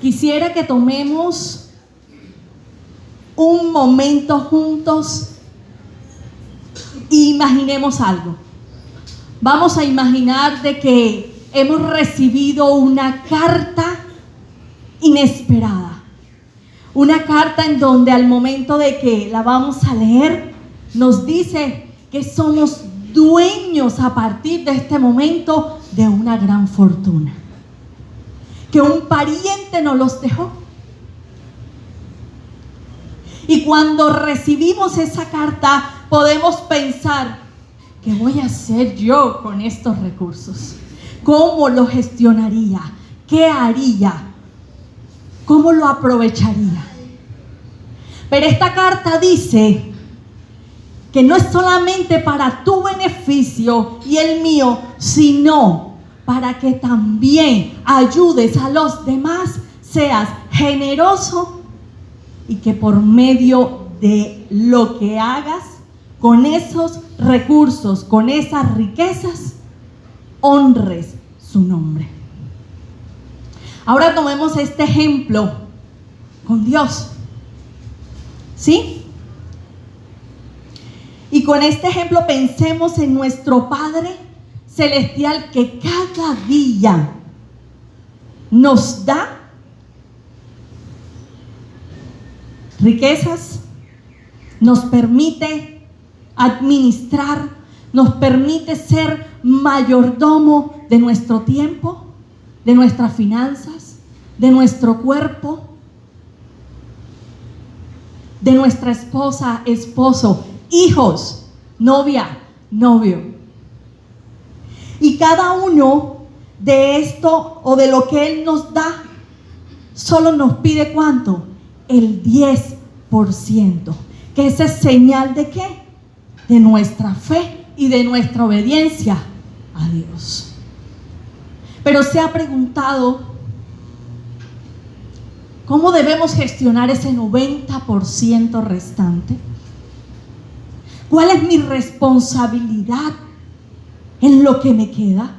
Quisiera que tomemos un momento juntos e imaginemos algo. Vamos a imaginar de que hemos recibido una carta inesperada. Una carta en donde al momento de que la vamos a leer, nos dice que somos dueños a partir de este momento de una gran fortuna. Que un pariente nos los dejó. Y cuando recibimos esa carta, podemos pensar, ¿qué voy a hacer yo con estos recursos? ¿Cómo lo gestionaría? ¿Qué haría? ¿Cómo lo aprovecharía? Pero esta carta dice que no es solamente para tu beneficio y el mío, sino para que también ayudes a los demás, seas generoso y que por medio de lo que hagas con esos recursos, con esas riquezas, honres su nombre. Ahora tomemos este ejemplo con Dios, ¿sí? Y con este ejemplo pensemos en nuestro Padre Celestial que cada día nos da riquezas, nos permite administrar, nos permite ser mayordomo de nuestro tiempo, de nuestras finanzas, de nuestro cuerpo, de nuestra esposa, esposo, hijos, novia, novio. Y cada uno de esto o de lo que Él nos da, solo nos pide ¿cuánto? El 10%. ¿Que esa es señal de qué? De nuestra fe y de nuestra obediencia a Dios. Pero se ha preguntado, ¿cómo debemos gestionar ese 90% restante? ¿Cuál es mi responsabilidad en lo que me queda?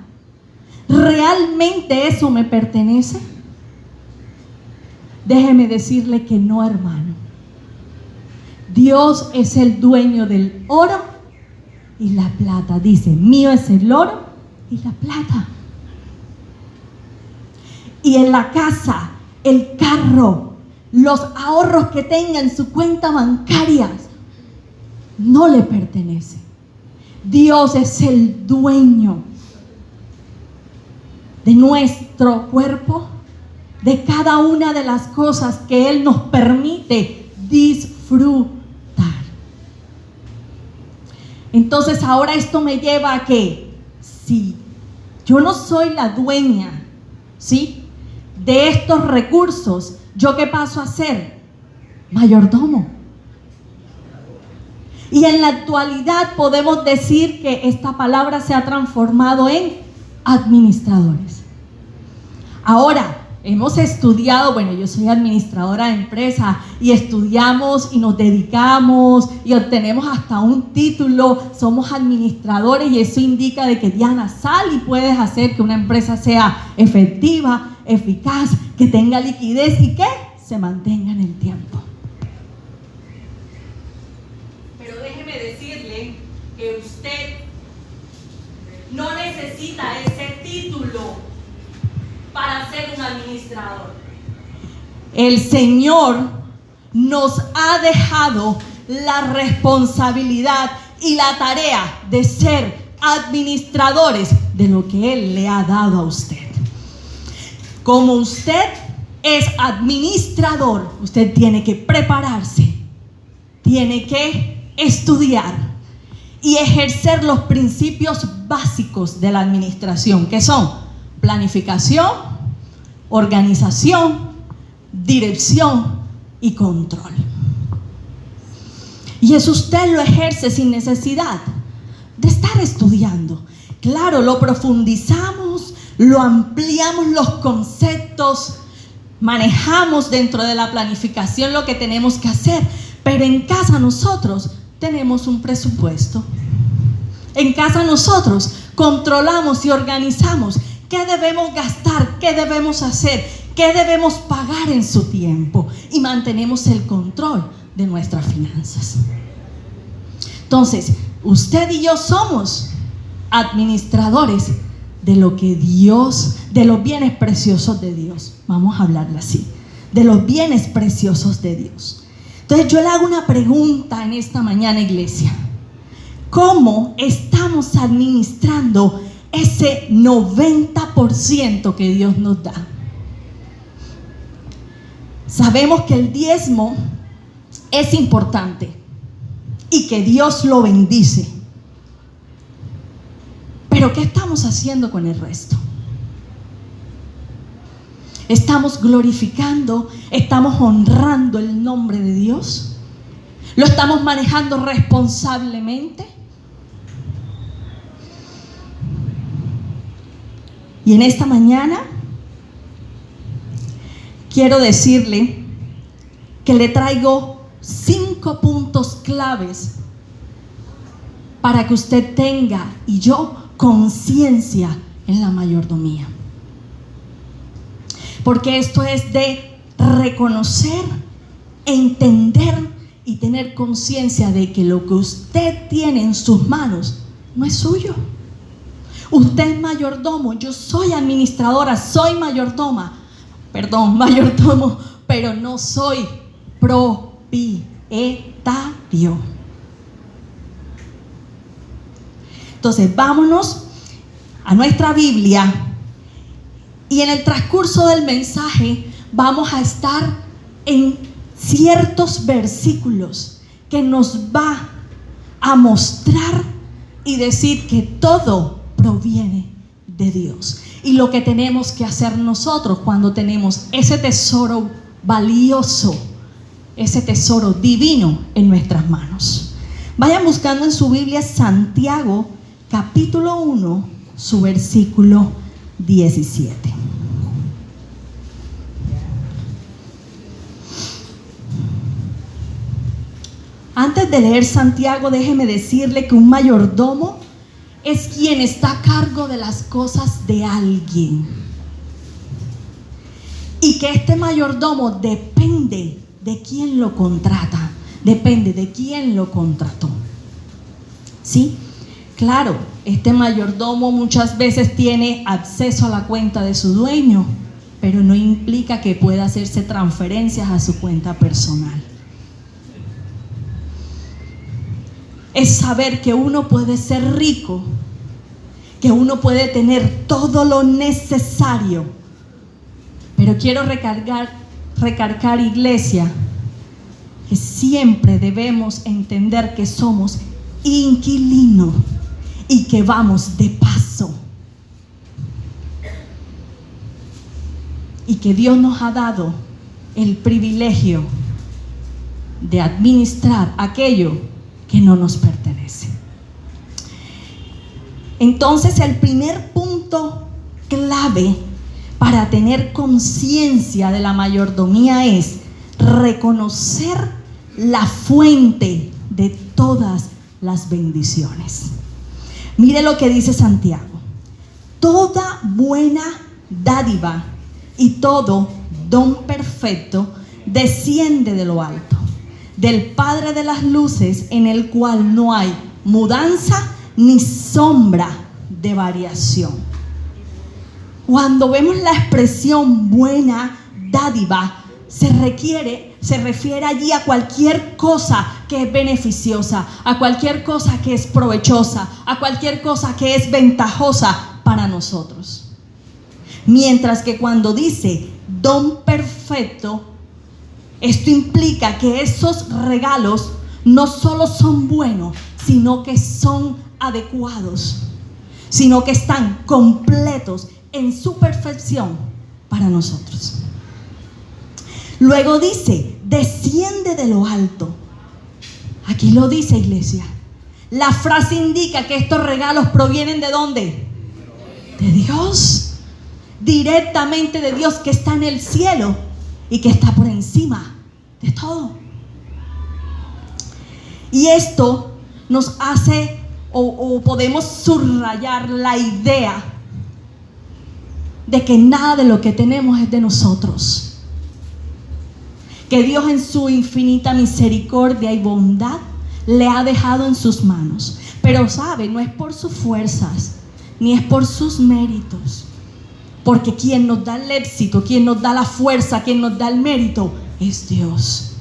¿Realmente eso me pertenece? Déjeme decirle que no, hermano. Dios es el dueño del oro y la plata. Dice, mío es el oro y la plata. Y en la casa, el carro, los ahorros que tenga en su cuenta bancaria, no le pertenece. Dios es el dueño de nuestro cuerpo, de cada una de las cosas que Él nos permite disfrutar. Entonces ahora esto me lleva a que si yo no soy la dueña, ¿sí?, de estos recursos, ¿yo qué paso a ser? Mayordomo. Y en la actualidad podemos decir que esta palabra se ha transformado en administradores. Ahora, hemos estudiado, bueno, yo soy administradora de empresa y estudiamos y nos dedicamos y obtenemos hasta un título, somos administradores y eso indica de que Diana, sal y puedes hacer que una empresa sea efectiva, eficaz, que tenga liquidez y que se mantenga en el tiempo. Pero déjeme decirle que usted no necesita ese título para ser un administrador. El Señor nos ha dejado la responsabilidad y la tarea de ser administradores de lo que Él le ha dado a usted. Como usted es administrador, usted tiene que prepararse, tiene que estudiar y ejercer los principios básicos de la administración, que son planificación, organización, dirección y control. Y eso usted lo ejerce sin necesidad de estar estudiando. Claro, lo profundizamos, lo ampliamos los conceptos, manejamos dentro de la planificación lo que tenemos que hacer, pero en casa nosotros tenemos un presupuesto. En casa nosotros controlamos y organizamos qué debemos gastar, qué debemos hacer, qué debemos pagar en su tiempo y mantenemos el control de nuestras finanzas. Entonces, usted y yo somos administradores de lo que Dios, de los bienes preciosos de Dios. Vamos a hablarle así, de los bienes preciosos de Dios. Entonces yo le hago una pregunta en esta mañana, iglesia. ¿Cómo estamos administrando ese 90% que Dios nos da? Sabemos que el diezmo es importante y que Dios lo bendice. Pero ¿qué estamos haciendo con el resto? ¿Estamos glorificando? ¿Estamos honrando el nombre de Dios? ¿Lo estamos manejando responsablemente? Y en esta mañana quiero decirle que le traigo 5 puntos claves para que usted tenga y yo conciencia en la mayordomía. Porque esto es de reconocer, entender y tener conciencia de que lo que usted tiene en sus manos no es suyo. Usted es mayordomo, yo soy administradora, soy mayordomo, pero no soy propietario. Entonces, vámonos a nuestra Biblia y en el transcurso del mensaje vamos a estar en ciertos versículos que nos va a mostrar y decir que todo proviene de Dios. Y lo que tenemos que hacer nosotros cuando tenemos ese tesoro valioso, ese tesoro divino en nuestras manos. Vayan buscando en su Biblia Santiago capítulo 1, su versículo 17. Antes de leer Santiago, déjeme decirle que un mayordomo es quien está a cargo de las cosas de alguien. Y que este mayordomo depende de quién lo contrata, depende de quién lo contrató. ¿Sí? Claro, este mayordomo muchas veces tiene acceso a la cuenta de su dueño, pero no implica que pueda hacerse transferencias a su cuenta personal. Es saber que uno puede ser rico, que uno puede tener todo lo necesario, pero quiero recargar, iglesia, que siempre debemos entender que somos inquilinos y que vamos de paso, y que Dios nos ha dado el privilegio de administrar aquello que no nos pertenece. Entonces, el primer punto clave para tener conciencia de la mayordomía es reconocer la fuente de todas las bendiciones. Mire lo que dice Santiago: toda buena dádiva y todo don perfecto desciende de lo alto, del Padre de las luces, en el cual no hay mudanza ni sombra de variación. Cuando vemos la expresión buena dádiva, se refiere allí a cualquier cosa que es beneficiosa, a cualquier cosa que es provechosa, a cualquier cosa que es ventajosa para nosotros. Mientras que cuando dice don perfecto, esto implica que esos regalos no solo son buenos, sino que son adecuados, sino que están completos en su perfección para nosotros. Luego dice, desciende de lo alto. Aquí lo dice, iglesia. La frase indica que estos regalos provienen ¿de dónde? De Dios. Directamente de Dios, que está en el cielo y que está por encima de todo. Y esto nos hace o podemos subrayar la idea de que nada de lo que tenemos es de nosotros. Que Dios en su infinita misericordia y bondad le ha dejado en sus manos. Pero sabe, no es por sus fuerzas, ni es por sus méritos. Porque quien nos da el éxito, quien nos da la fuerza, quien nos da el mérito, es Dios.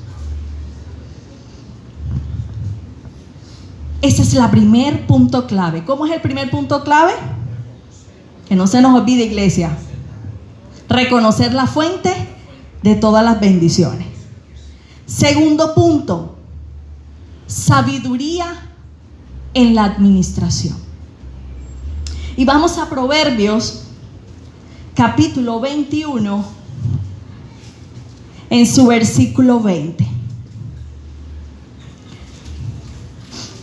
Ese es el primer punto clave. ¿Cómo es el primer punto clave? Que no se nos olvide, iglesia. Reconocer la fuente de todas las bendiciones. Segundo punto, sabiduría en la administración. Y vamos a Proverbios, capítulo 21, en su versículo 20.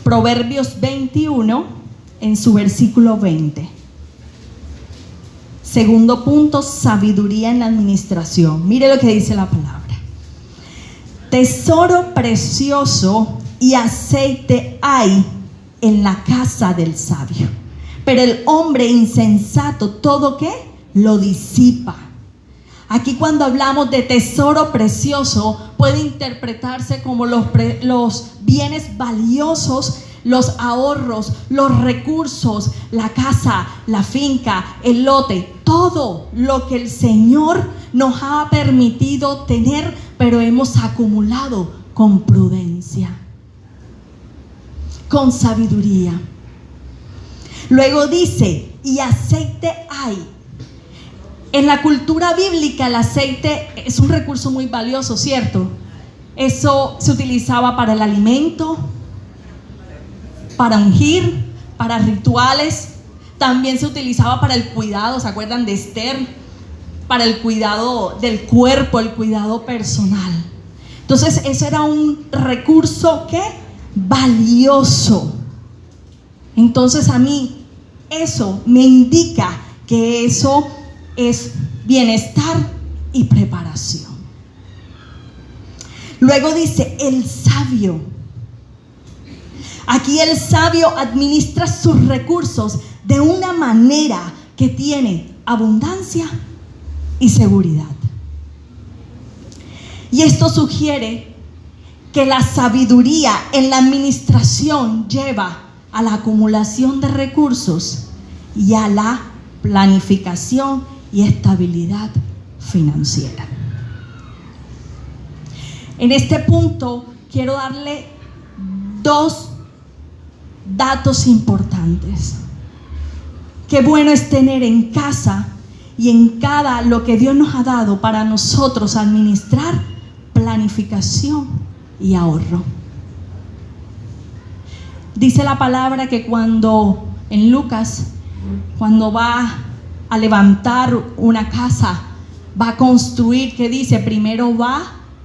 Proverbios 21, en su versículo 20. Segundo punto, sabiduría en la administración. Mire lo que dice la palabra. Tesoro precioso y aceite hay en la casa del sabio, pero el hombre insensato, ¿todo qué? Lo disipa. Aquí cuando hablamos de tesoro precioso, puede interpretarse como los bienes valiosos, los ahorros, los recursos, la casa, la finca, el lote, todo lo que el Señor nos ha permitido tener, pero hemos acumulado con prudencia, con sabiduría. Luego dice, y aceite hay. En la cultura bíblica el aceite es un recurso muy valioso, ¿cierto? Eso se utilizaba para el alimento, para ungir, para rituales. También se utilizaba para el cuidado, ¿se acuerdan de Esther? Para el cuidado del cuerpo, el cuidado personal. Entonces ese era un recurso ¿qué? Valioso. Entonces a mí eso me indica que eso es bienestar y preparación. Luego dice el sabio. Aquí el sabio administra sus recursos de una manera que tiene abundancia y seguridad. Y esto sugiere que la sabiduría en la administración lleva a la acumulación de recursos y a la planificación y estabilidad financiera. En este punto quiero darle dos datos importantes. Qué bueno es tener en casa y en cada lo que Dios nos ha dado para nosotros administrar planificación y ahorro. Dice la palabra que cuando en Lucas, cuando va a levantar una casa, va a construir, que dice, primero va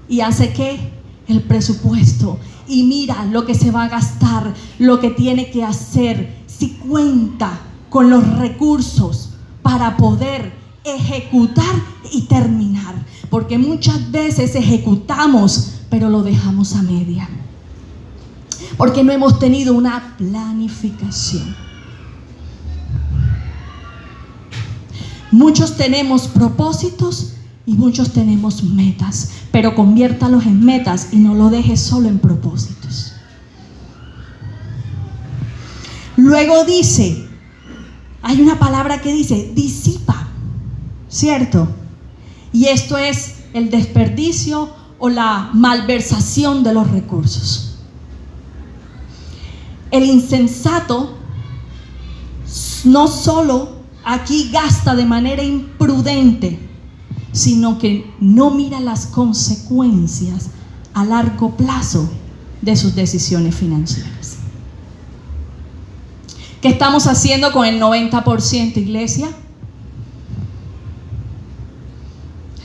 y hace ¿qué? El presupuesto y mira lo que se va a gastar, lo que tiene que hacer, si cuenta con los recursos para poder ejecutar y terminar, porque muchas veces ejecutamos pero lo dejamos a media, porque no hemos tenido una planificación. Muchos tenemos propósitos y muchos tenemos metas, pero conviértalos en metas y no lo dejes solo en propósitos. Luego dice, hay una palabra que dice disipa, ¿cierto? Y esto es el desperdicio o la malversación de los recursos. El insensato no solo aquí gasta de manera imprudente, sino que no mira las consecuencias a largo plazo de sus decisiones financieras. ¿Qué estamos haciendo con el 90%, iglesia?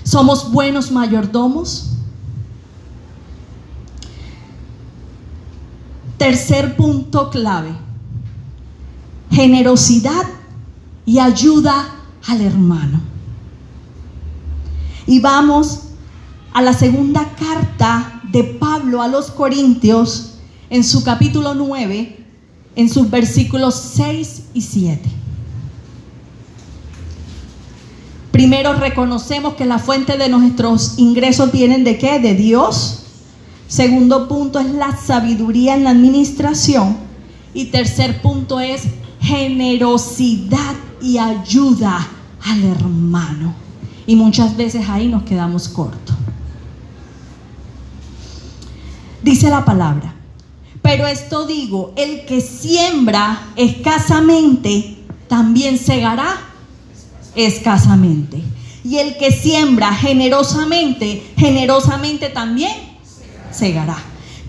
¿Somos buenos mayordomos? Tercer punto clave: generosidad y ayuda al hermano. Y vamos a la segunda carta de Pablo a los Corintios, en su capítulo 9, en sus versículos 6 y 7. Primero, reconocemos que la fuente de nuestros ingresos vienen ¿de qué? De Dios. Segundo punto es la sabiduría en la administración. Y tercer punto es generosidad y ayuda al hermano. Y muchas veces ahí nos quedamos cortos. Dice la palabra: pero esto digo, el que siembra escasamente, también segará escasamente. Y el que siembra generosamente, generosamente también segará.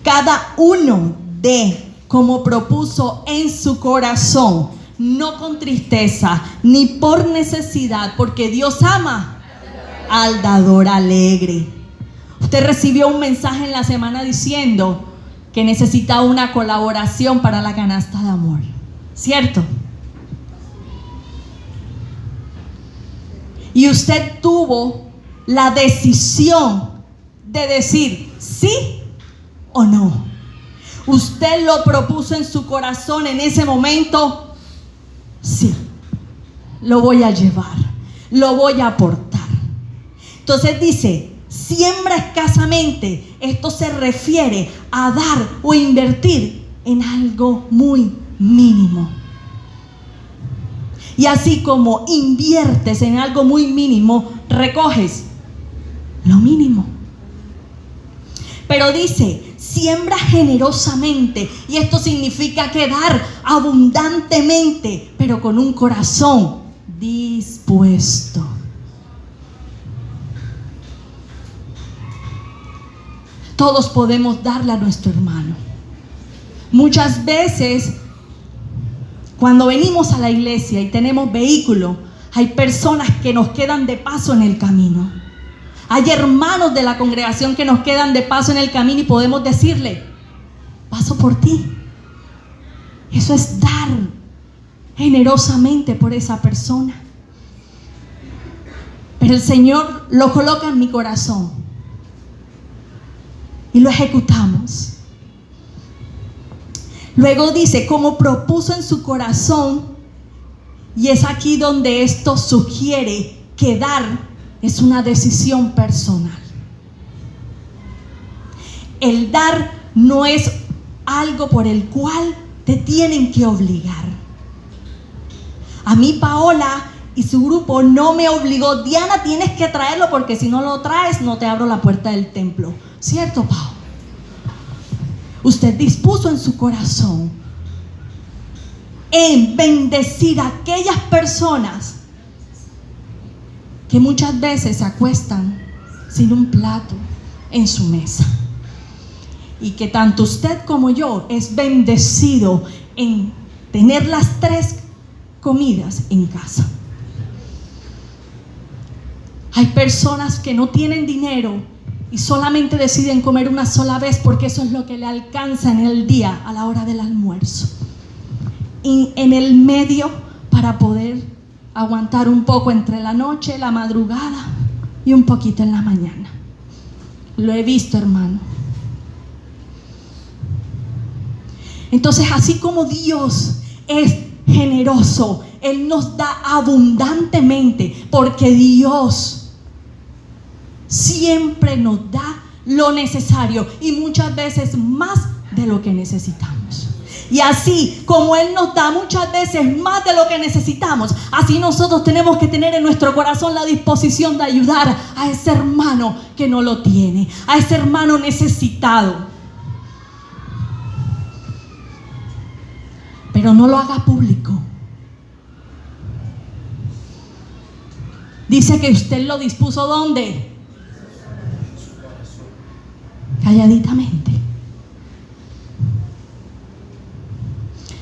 Cada uno dé como propuso en su corazón, no con tristeza ni por necesidad, porque Dios ama al dador alegre. Usted recibió un mensaje en la semana diciendo que necesitaba una colaboración para la canasta de amor, ¿cierto? Y usted tuvo la decisión de decir sí o no. Usted lo propuso en su corazón en ese momento: sí, lo voy a llevar, lo voy a aportar. Entonces dice: siembra escasamente. Esto se refiere a dar o invertir en algo muy mínimo. Y así como inviertes en algo muy mínimo, recoges lo mínimo. Pero dice: siembra generosamente. Y esto significa que dar abundantemente, pero con un corazón dispuesto. Todos podemos darle a nuestro hermano. Muchas veces, cuando venimos a la iglesia y tenemos vehículo, hay personas que nos quedan de paso en el camino. Hay hermanos de la congregación que nos quedan de paso en el camino y podemos decirle: paso por ti. Eso es dar generosamente por esa persona. Pero el Señor lo coloca en mi corazón y lo ejecutamos. Luego dice: como propuso en su corazón. Y es aquí donde esto sugiere que dar es una decisión personal. El dar no es algo por el cual te tienen que obligar. A mí Paola y su grupo no me obligó: Diana, tienes que traerlo porque si no lo traes no te abro la puerta del templo. ¿Cierto, Pao? Usted dispuso en su corazón en bendecir a aquellas personas que muchas veces se acuestan sin un plato en su mesa. Y que tanto usted como yo es bendecido en tener las 3 comidas en casa. Hay personas que no tienen dinero y solamente deciden comer una sola vez porque eso es lo que le alcanza en el día a la hora del almuerzo. Y en el medio, para poder aguantar un poco entre la noche, la madrugada y un poquito en la mañana. Lo he visto, hermano. Entonces, así como Dios es generoso, Él nos da abundantemente, porque Dios siempre nos da lo necesario y muchas veces más de lo que necesitamos. Y así como Él nos da muchas veces más de lo que necesitamos, así nosotros tenemos que tener en nuestro corazón la disposición de ayudar a ese hermano que no lo tiene, a ese hermano necesitado. Pero no lo haga público. Dice que usted lo dispuso ¿dónde? Calladitamente.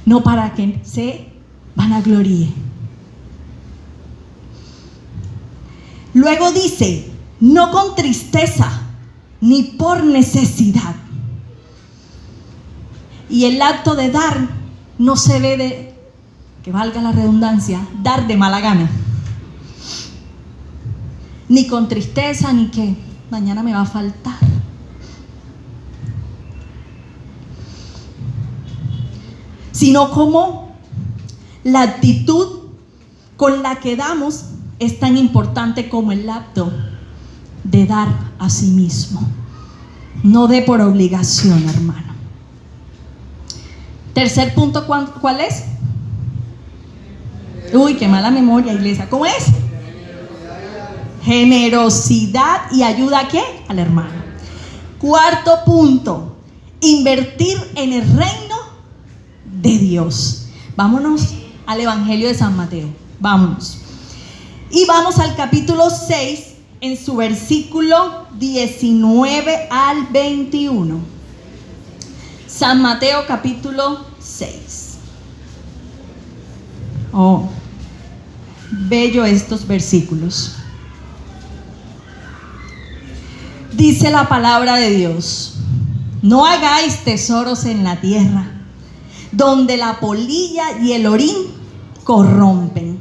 No para que se vanagloríe. Luego dice: no con tristeza ni por necesidad. Y el acto de dar no se ve de, que valga la redundancia, dar de mala gana. Ni con tristeza, ni que mañana me va a faltar. Sino como la actitud con la que damos es tan importante como el acto de dar a sí mismo. No dé por obligación, hermano. Tercer punto, ¿cuál es? Uy, qué mala memoria, iglesia. ¿Cómo es? Generosidad y ayuda ¿a qué? Al hermano. Cuarto punto, invertir en el reino de Dios. Vámonos al Evangelio de San Mateo. Vámonos. Y vamos al capítulo 6, en su versículo 19 al 21. San Mateo capítulo 6. Oh, bello estos versículos. Dice la palabra de Dios: no hagáis tesoros en la tierra, donde la polilla y el orín corrompen,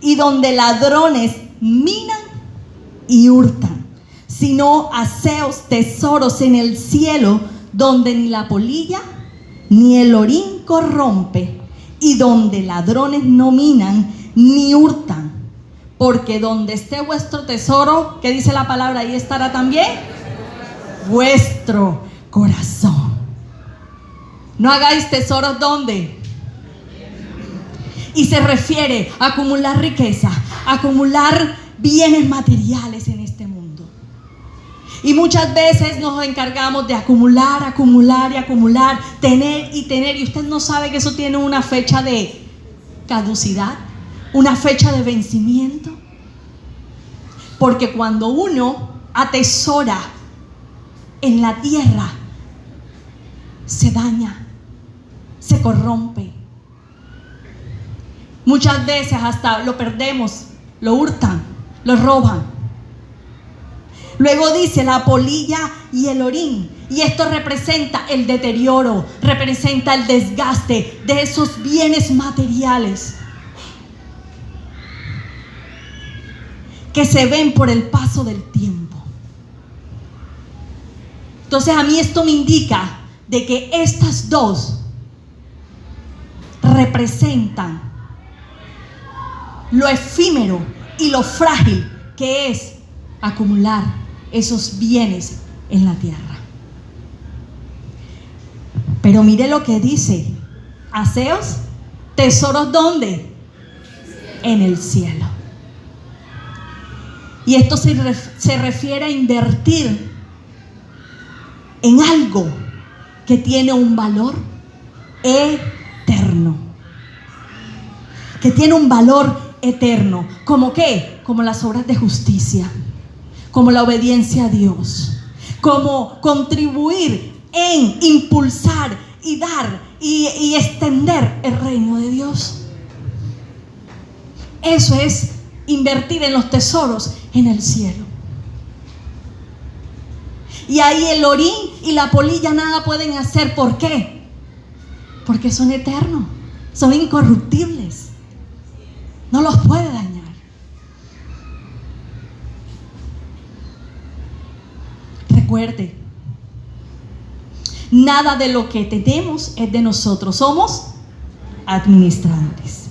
y donde ladrones minan y hurtan, sino haceos tesoros en el cielo, donde ni la polilla ni el orín corrompe, y donde ladrones no minan ni hurtan, porque donde esté vuestro tesoro, ¿qué dice la palabra? Ahí estará también vuestro corazón. No hagáis tesoros ¿dónde? Y se refiere a acumular riqueza, a acumular bienes materiales en este mundo. Y muchas veces nos encargamos de acumular, acumular y acumular, tener y tener, y usted no sabe que eso tiene una fecha de caducidad, una fecha de vencimiento. Porque cuando uno atesora en la tierra, se daña, se corrompe. Muchas veces hasta lo perdemos, lo hurtan, lo roban. Luego dice la polilla y el orín, y esto representa el deterioro, representa el desgaste de esos bienes materiales que se ven por el paso del tiempo. Entonces a mí esto me indica de que estas dos representan lo efímero y lo frágil que es acumular esos bienes en la tierra. Pero mire lo que dice: haceos tesoros ¿dónde? En el cielo. Y esto se refiere a invertir en algo que tiene un valor eterno. Que tiene un valor eterno. ¿Cómo qué? Como las obras de justicia, como la obediencia a Dios, como contribuir en impulsar y dar y extender el reino de Dios. Eso es invertir en los tesoros en el cielo. Y ahí el orín y la polilla nada pueden hacer. ¿Por qué? Porque son eternos, son incorruptibles. No los puede dañar. Recuerde, nada de lo que tenemos es de nosotros. Somos administradores.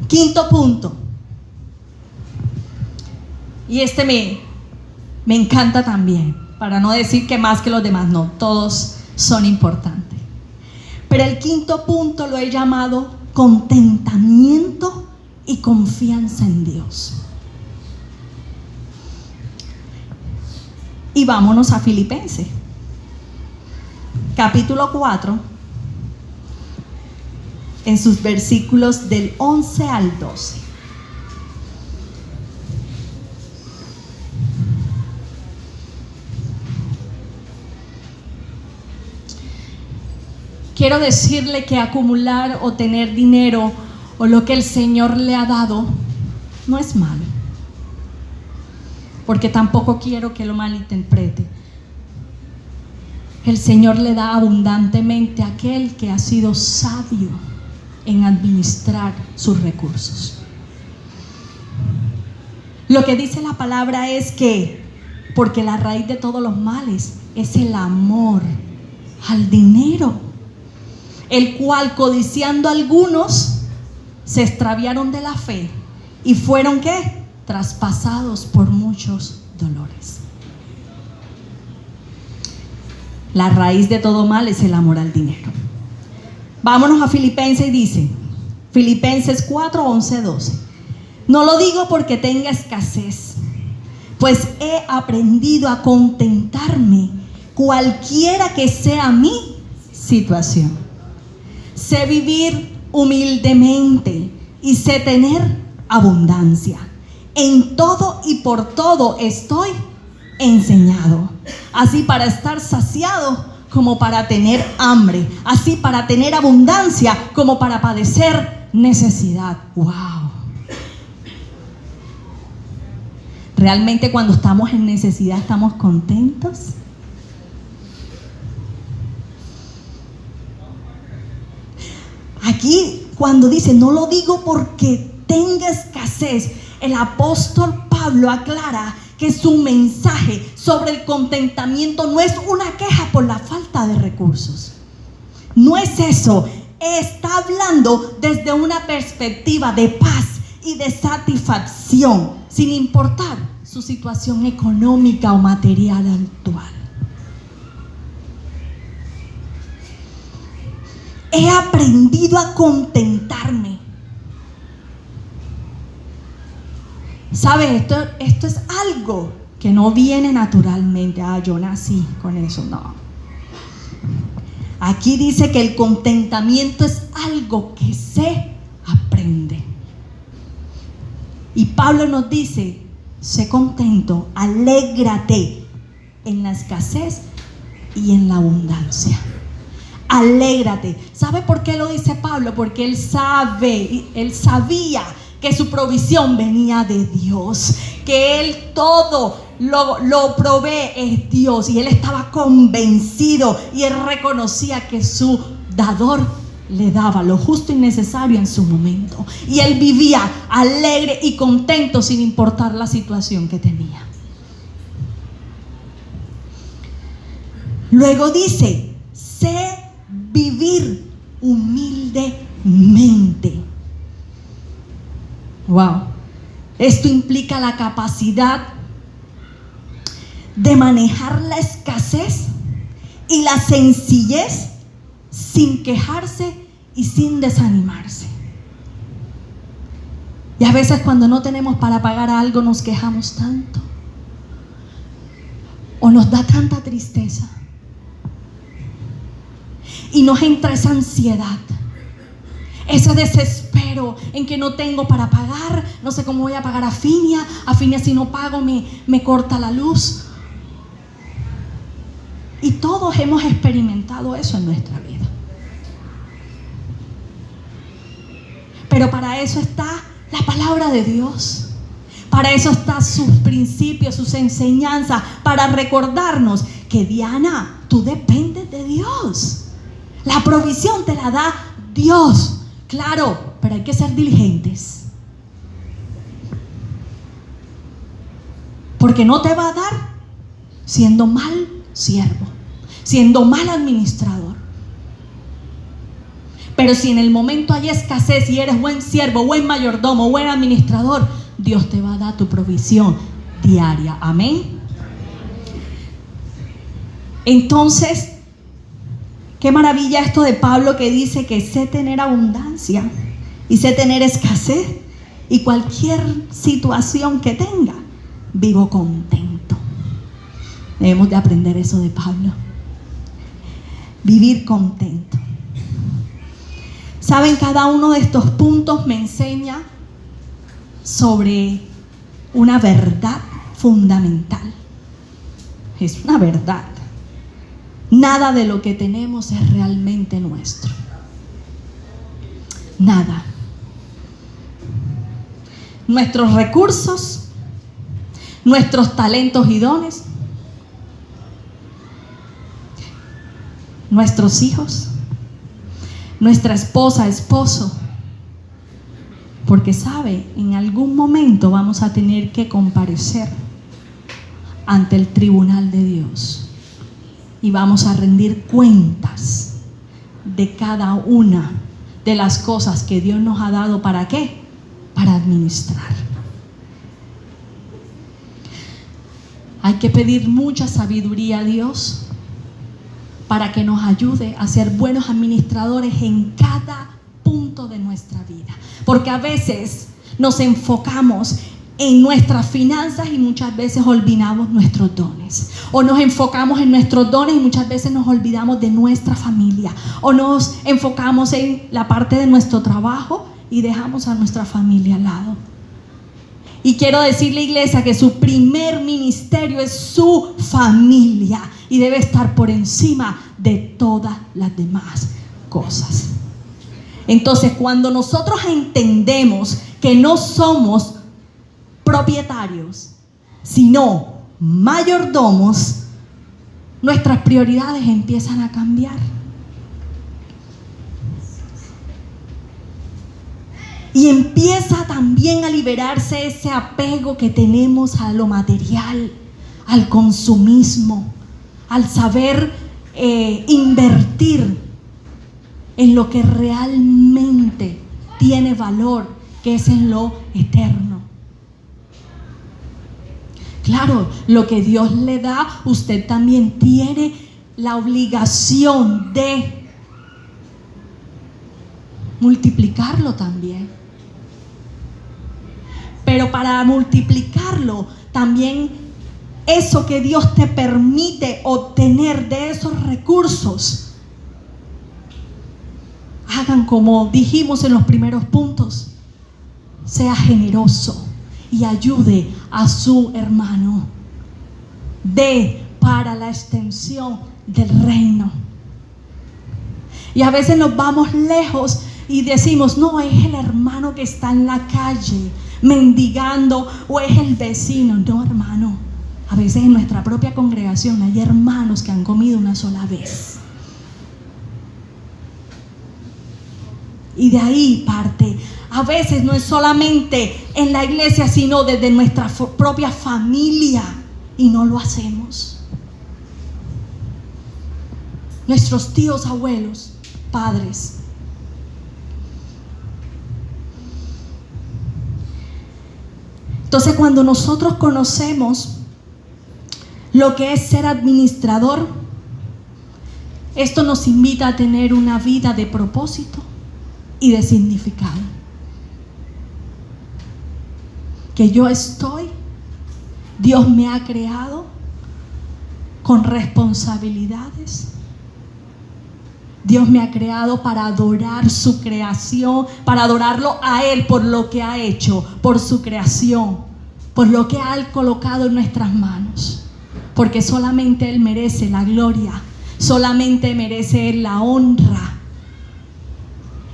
Quinto punto. Y este me encanta también, para no decir que más que los demás, no, todos son importantes. Pero el quinto punto lo he llamado contentamiento y confianza en Dios. Y vámonos a Filipenses, capítulo 4, en sus versículos del 11 al 12. Quiero decirle que acumular o tener dinero o lo que el Señor le ha dado no es malo, porque tampoco quiero que lo malinterprete. El Señor le da abundantemente a aquel que ha sido sabio en administrar sus recursos. Lo que dice la palabra es que, porque la raíz de todos los males es el amor al dinero, el cual, codiciando algunos, se extraviaron de la fe y fueron ¿qué? Traspasados por muchos dolores. La raíz de todo mal es el amor al dinero. Vámonos a Filipenses y dice, Filipenses 4, 11, 12. No lo digo porque tenga escasez, pues he aprendido a contentarme cualquiera que sea mi situación. Sé vivir humildemente y sé tener abundancia. En todo y por todo estoy enseñado, así para estar saciado como para tener hambre, así para tener abundancia como para padecer necesidad. ¡Wow! ¿Realmente cuando estamos en necesidad estamos contentos? Aquí cuando dice, no lo digo porque tenga escasez, el apóstol Pablo aclara que su mensaje sobre el contentamiento no es una queja por la falta de recursos. No es eso. Está hablando desde una perspectiva de paz y de satisfacción, sin importar su situación económica o material actual. He aprendido a contentarme. ¿Sabes? Esto es algo que no viene naturalmente. Yo nací con eso. No. Aquí dice que el contentamiento es algo que se aprende. Y Pablo nos dice, sé contento, alégrate en la escasez y en la abundancia. Alégrate. ¿Sabe por qué lo dice Pablo? Porque él sabía que su provisión venía de Dios, que él todo lo provee es Dios, y él estaba convencido y él reconocía que su dador le daba lo justo y necesario en su momento, y él vivía alegre y contento sin importar la situación que tenía. Luego dice, sé vivir humildemente. Wow. Esto implica la capacidad de manejar la escasez y la sencillez sin quejarse y sin desanimarse. Y a veces cuando no tenemos para pagar algo nos quejamos tanto o nos da tanta tristeza y nos entra esa ansiedad, ese desespero en que no tengo para pagar, no sé cómo voy a pagar a Finia si no pago me corta la luz. Y todos hemos experimentado eso en nuestra vida. Pero para eso está la palabra de Dios. Para eso están sus principios, sus enseñanzas, para recordarnos que Diana, tú dependes de Dios. La provisión te la da Dios. Claro, pero hay que ser diligentes. Porque no te va a dar siendo mal siervo, siendo mal administrador. Pero si en el momento hay escasez y eres buen siervo, buen mayordomo, buen administrador, Dios te va a dar tu provisión diaria. Amén. Entonces, qué maravilla esto de Pablo que dice que sé tener abundancia y sé tener escasez, y cualquier situación que tenga, vivo contento. Debemos de aprender eso de Pablo. Vivir contento. Saben, cada uno de estos puntos me enseña sobre una verdad fundamental. Es una verdad. Nada de lo que tenemos es realmente nuestro. Nada. Nuestros recursos, nuestros talentos y dones, nuestros hijos, nuestra esposa, esposo, porque sabe, en algún momento vamos a tener que comparecer ante el tribunal de Dios y vamos a rendir cuentas de cada una de las cosas que Dios nos ha dado. ¿Para qué? Para administrar. Hay que pedir mucha sabiduría a Dios para que nos ayude a ser buenos administradores en cada punto de nuestra vida. Porque a veces nos enfocamos en nuestras finanzas y muchas veces olvidamos nuestros dones. O nos enfocamos en nuestros dones y muchas veces nos olvidamos de nuestra familia. O nos enfocamos en la parte de nuestro trabajo y dejamos a nuestra familia al lado. Y quiero decirle, iglesia, que su primer ministerio es su familia y debe estar por encima de todas las demás cosas. Entonces, cuando nosotros entendemos que no somos propietarios, sino mayordomos, nuestras prioridades empiezan a cambiar. Y empieza también a liberarse ese apego que tenemos a lo material, al consumismo, al saber invertir en lo que realmente tiene valor, que es en lo eterno. Claro, lo que Dios le da, usted también tiene la obligación de multiplicarlo también. Pero para multiplicarlo, también eso que Dios te permite obtener de esos recursos, hagan como dijimos en los primeros puntos, sea generoso y ayude a su hermano. Dé para la extensión del reino. Y a veces nos vamos lejos y decimos, no, es el hermano que está en la calle mendigando, o es el vecino. No, hermano, a veces en nuestra propia congregación hay hermanos que han comido una sola vez. Y de ahí parte. A veces no es solamente en la iglesia, sino desde nuestra propia familia, y no lo hacemos. Nuestros tíos, abuelos, padres. Entonces, cuando nosotros conocemos lo que es ser administrador, esto nos invita a tener una vida de propósito y de significado. Que yo estoy, Dios me ha creado con responsabilidades. Dios me ha creado para adorar su creación, para adorarlo a Él por lo que ha hecho, por su creación, por lo que ha colocado en nuestras manos. Porque solamente Él merece la gloria, solamente merece Él la honra.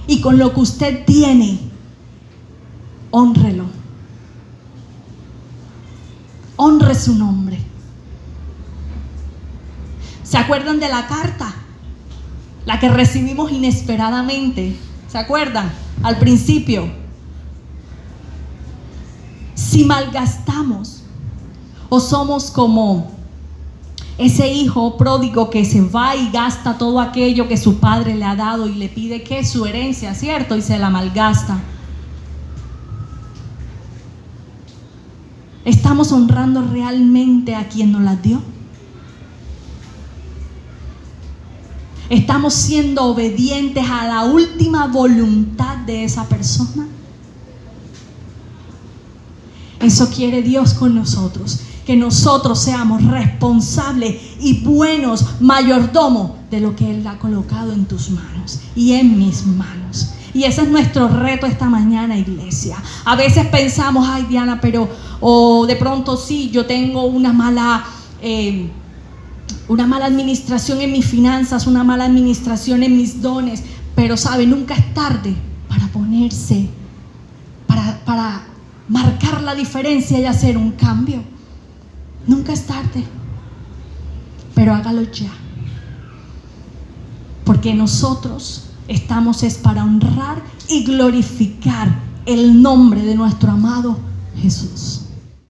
Y con lo que usted tiene, hónrelo. Honre su nombre. ¿Se acuerdan de la carta? La que recibimos inesperadamente. ¿Se acuerdan? Al principio. Si malgastamos o somos como ese hijo pródigo que se va y gasta todo aquello que su padre le ha dado y le pide que es su herencia, ¿cierto? Y se la malgasta. ¿Estamos honrando realmente a quien nos las dio? ¿Estamos siendo obedientes a la última voluntad de esa persona? Eso quiere Dios con nosotros, que nosotros seamos responsables y buenos mayordomos de lo que Él ha colocado en tus manos y en mis manos. Y ese es nuestro reto esta mañana, iglesia. A veces pensamos, ay, Diana, pero o de pronto sí, yo tengo una mala administración en mis finanzas, una mala administración en mis dones. Pero sabe, nunca es tarde para ponerse, para marcar la diferencia y hacer un cambio. Nunca es tarde, pero hágalo ya. Porque nosotros estamos es para honrar y glorificar el nombre de nuestro amado Jesús.